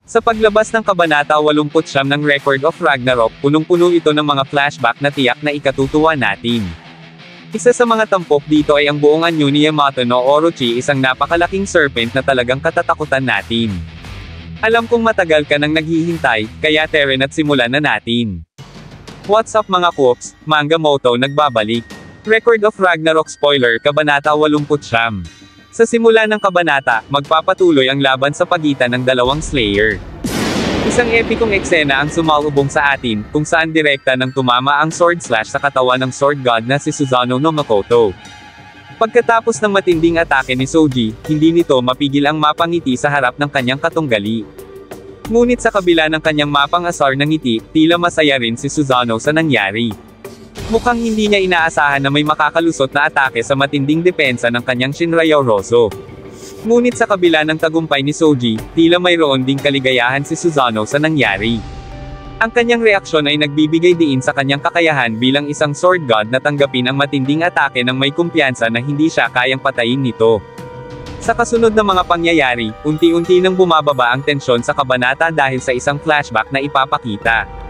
Sa paglabas ng Kabanata 89 ng Record of Ragnarok, punong-puno ito ng mga flashback na tiyak na ikatutuwa natin. Isa sa mga tampok dito ay ang buong anyo ni Yamato no Orochi, isang napakalaking serpent na talagang katatakutan natin. Alam kong matagal ka nang naghihintay, kaya tara na't simulan na natin. What's up mga Koops, Manga Moto nagbabalik. Record of Ragnarok spoiler, Kabanata 89. Sa simula ng kabanata, magpapatuloy ang laban sa pagitan ng dalawang Slayer. Isang epikong eksena ang sumalubong sa atin, kung saan direkta nang tumama ang sword slash sa katawan ng sword god na si Susanoo no Makoto. Pagkatapos ng matinding atake ni Soji, hindi nito mapigil ang mapangiti sa harap ng kanyang katunggali. Ngunit sa kabila ng kanyang mapang-asar na ngiti, tila masaya rin si Susanoo sa nangyari. Mukhang hindi niya inaasahan na may makakalusot na atake sa matinding depensa ng kanyang Shinryu Rosso. Ngunit sa kabila ng tagumpay ni Soji, tila mayroon ding kaligayahan si Susanoo sa nangyari. Ang kanyang reaksyon ay nagbibigay diin sa kanyang kakayahan bilang isang sword god na tanggapin ang matinding atake ng may kumpiyansa na hindi siya kayang patayin nito. Sa kasunod na mga pangyayari, unti-unti nang bumababa ang tensyon sa kabanata dahil sa isang flashback na ipapakita.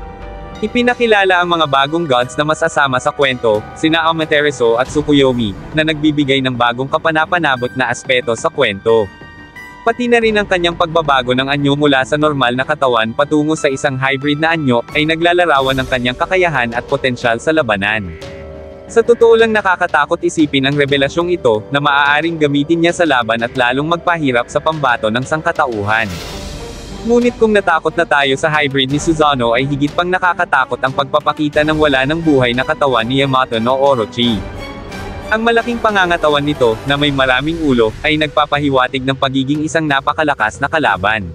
Ipinakilala ang mga bagong gods na masasama sa kwento, sina Amaterasu at Tsukuyomi, na nagbibigay ng bagong kapanapanabot na aspeto sa kwento. Pati na rin ang kanyang pagbabago ng anyo mula sa normal na katawan patungo sa isang hybrid na anyo, ay naglalarawan ng kanyang kakayahan at potensyal sa labanan. Sa totoo lang nakakatakot isipin ang revelasyong ito, na maaaring gamitin niya sa laban at lalong magpahirap sa pambato ng sangkatauhan. Ngunit kung natakot na tayo sa hybrid ni Susanoo ay higit pang nakakatakot ang pagpapakita ng wala ng buhay na katawan ni Yamato no Orochi. Ang malaking pangangatawan nito, na may maraming ulo, ay nagpapahiwatig ng pagiging isang napakalakas na kalaban.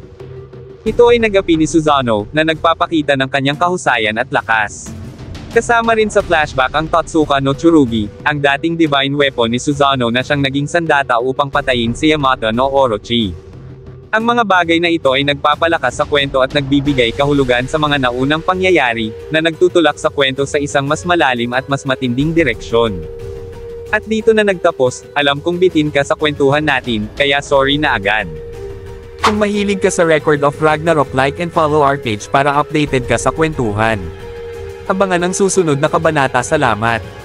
Ito ay nagapi ni Susanoo, na nagpapakita ng kanyang kahusayan at lakas. Kasama rin sa flashback ang Totsuka no Tsurugi, ang dating divine weapon ni Susanoo na siyang naging sandata upang patayin si Yamato no Orochi. Ang mga bagay na ito ay nagpapalakas sa kwento at nagbibigay kahulugan sa mga naunang pangyayari, na nagtutulak sa kwento sa isang mas malalim at mas matinding direksyon. At dito na nagtapos, alam kong bitin ka sa kwentuhan natin, kaya sorry na agad. Kung mahilig ka sa Record of Ragnarok, like and follow our page para updated ka sa kwentuhan. Abangan ang susunod na kabanata. Salamat.